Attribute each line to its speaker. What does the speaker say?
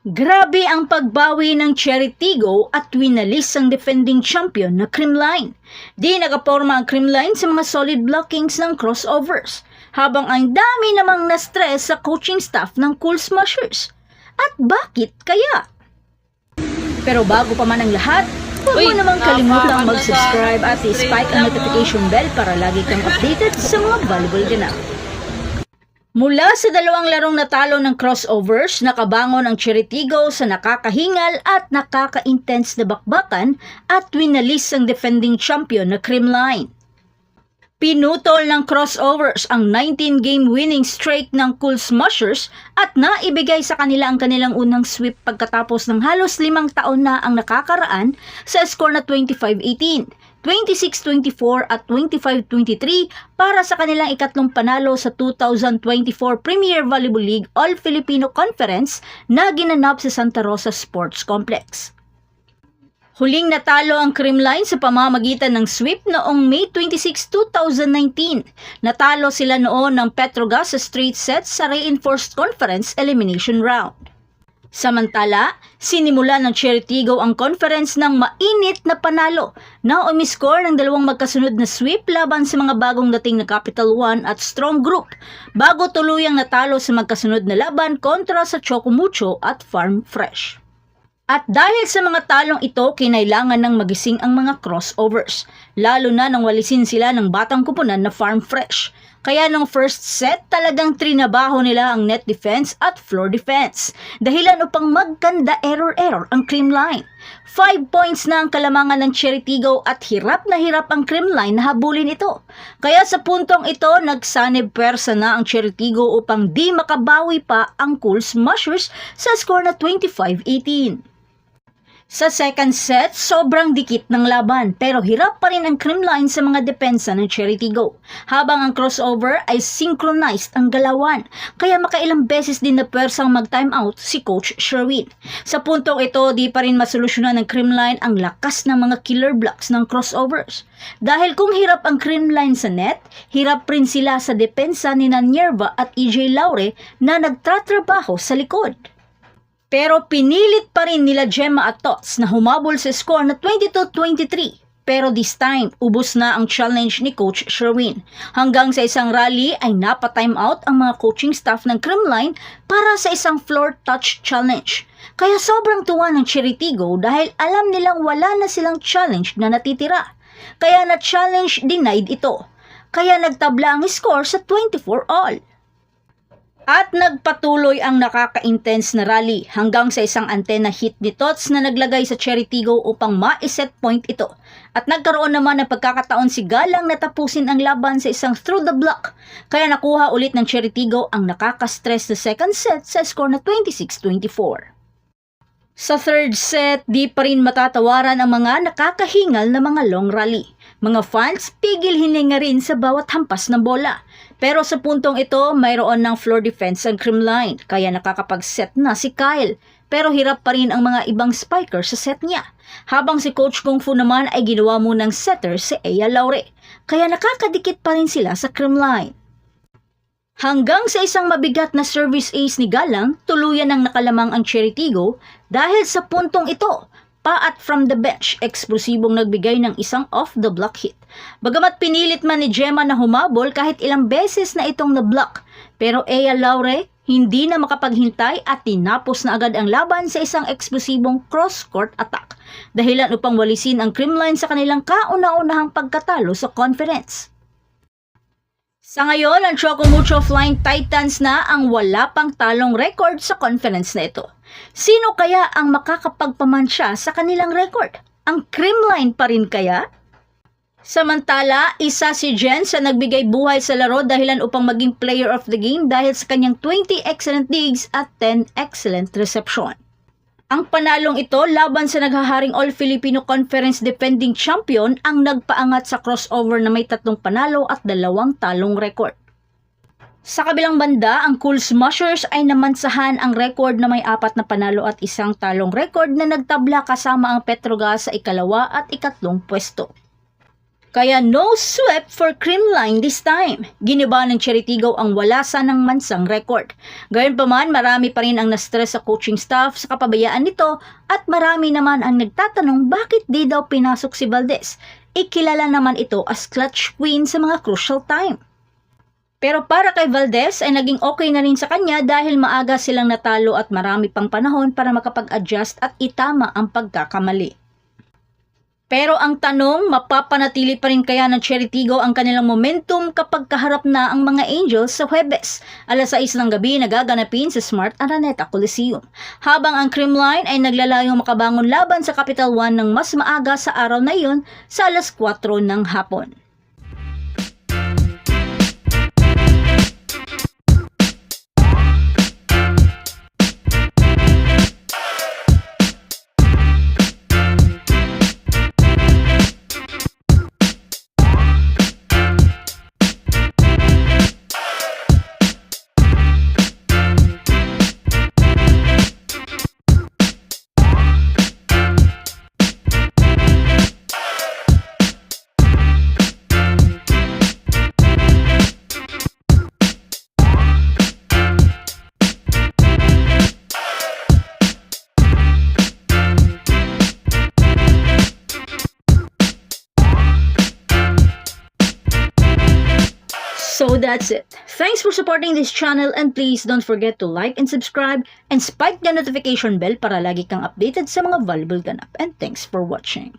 Speaker 1: Grabe ang pagbawi ng Cheritigo at winalis ang defending champion na Creamline. Di nakaporma ang Creamline sa mga solid blockings ng crossovers, habang ang dami namang na-stress sa coaching staff ng Cool Smashers. At bakit kaya? Pero bago pa man ang lahat, huwag mo namang kalimutang mag-subscribe at i-spike ang notification bell para lagi kang updated sa mga valuable ganap. Mula sa dalawang larong natalo ng crossovers, nakabangon ang Cheritigo sa nakakahingal at nakaka-intense na bakbakan at winalis ang defending champion na Creamline. Pinutol ng crossovers ang 19-game winning streak ng Cool Smashers at naibigay sa kanila ang kanilang unang sweep pagkatapos ng halos 5 taon na ang nakakaraan sa score na 25-18. 26-24 at 25-23 para sa kanilang ikatlong panalo sa 2024 Premier Volleyball League All-Filipino Conference na ginanap sa Santa Rosa Sports Complex. Huling natalo ang Creamline sa pamamagitan ng sweep noong May 26, 2019. Natalo sila noon ng Petrogas sa straight sets sa Reinforced Conference Elimination Round. Samantala, sinimula ng Cheritigo ang conference ng mainit na panalo na umiscore ng dalawang magkasunod na sweep laban sa mga bagong dating na Capital One at Strong Group bago tuluyang natalo sa magkasunod na laban kontra sa Chocomucho at Farm Fresh. At dahil sa mga talong ito, kinailangan ng magising ang mga crossovers, lalo na nang walisin sila ng batang kupunan na Farm Fresh. Kaya nung first set, talagang trinabaho nila ang net defense at floor defense, dahilan upang magkanda error-error ang Creamline. 5 points na ang kalamangan ng Cheritigo at hirap ang Creamline na habulin ito. Kaya sa puntong ito, nagsanib pwersa na ang Cheritigo upang di makabawi pa ang Cool Smashers sa score na 25-18. Sa second set, sobrang dikit ng laban pero hirap pa rin ang Creamline sa mga depensa ng Cheritigo. Habang ang crossover ay synchronized ang galawan, kaya makailang beses din na pwersang mag-timeout si Coach Sherwin. Sa puntong ito, di pa rin masolusyonan ng Creamline ang lakas ng mga killer blocks ng crossovers. Dahil kung hirap ang Creamline sa net, hirap rin sila sa depensa ni Nierva at EJ Laure na nagtatrabaho sa likod. Pero pinilit pa rin nila Gemma at Tots na humabol sa score na 22-23. Pero this time, ubos na ang challenge ni Coach Sherwin. Hanggang sa isang rally ay napa-timeout ang mga coaching staff ng Creamline para sa isang floor touch challenge. Kaya sobrang tuwa ng Cheritigo dahil alam nilang wala na silang challenge na natitira. Kaya na-challenge denied ito. Kaya nagtabla ang score sa 24-all. At nagpatuloy ang nakaka-intense na rally hanggang sa isang antena hit ni Tots na naglagay sa Cheritigo upang ma-set point ito. At nagkaroon naman ng pagkakataon si Galang na tapusin ang laban sa isang through the block. Kaya nakuha ulit ng Cheritigo ang nakaka-stress na second set sa score na 26-24. Sa third set, di pa rin matatawaran ang mga nakakahingal na mga long rally. Mga fans, pigil hininga rin sa bawat hampas ng bola. Pero sa puntong ito, mayroon ng floor defense ang Creamline, kaya nakakapag-set na si Kyle. Pero hirap pa rin ang mga ibang spiker sa set niya. Habang si Coach Kung Fu naman ay ginawa munang setter si Aya Laure, kaya nakakadikit pa rin sila sa Creamline. Hanggang sa isang mabigat na service ace ni Galang, tuluyan ng nakalamang ang Cheritigo dahil sa puntong ito. Paat from the bench, eksplosibong nagbigay ng isang off-the-block hit. Bagamat pinilit man ni Gemma na humabol kahit ilang beses na itong na-block, pero Aya Laure hindi na makapaghintay at tinapos na agad ang laban sa isang eksplosibong cross-court attack, dahilan upang walisin ang Creamline sa kanilang kauna-unahang pagkatalo sa conference. Sa ngayon, ang Chocomucho Flying Titans na ang wala pang talong record sa conference na ito. Sino kaya ang makakapagpamansya sa kanilang record? Ang Creamline pa rin kaya? Samantala, isa si Jen sa nagbigay buhay sa laro dahilan upang maging player of the game dahil sa kanyang 20 excellent digs at 10 excellent reception. Ang panalong ito laban sa naghaharing All-Filipino Conference defending champion ang nagpaangat sa crossover na may 3 panalo at 2 talong record. Sa kabilang banda, ang Cool Smashers ay namansahan ang record na may 4 na panalo at 1 talong record na nagtabla kasama ang Petrogas sa ikalawa at ikatlong pwesto. Kaya no sweep for Creamline this time. Giniba ng Cheritigo ang wala sanang mansang record. Gayunpaman, marami pa rin ang na-stress sa coaching staff sa kapabayaan nito at marami naman ang nagtatanong bakit di daw pinasok si Valdez. Ikilala naman ito as clutch queen sa mga crucial time. Pero para kay Valdez ay naging okay na rin sa kanya dahil maaga silang natalo at marami pang panahon para makapag-adjust at itama ang pagkakamali. Pero ang tanong, mapapanatili pa rin kaya ng Cheritigo ang kanilang momentum kapag kaharap na ang mga Angels sa Huwebes, 6:00 ng gabi na gaganapin sa Smart Araneta Coliseum. Habang ang Creamline ay naglalayong makabangon laban sa Capital One ng mas maaga sa araw na iyon sa 4:00 ng hapon. So that's it. Thanks for supporting this channel and please don't forget to like and subscribe and spike the notification bell para lagi kang updated sa mga valuable ganap. And thanks for watching.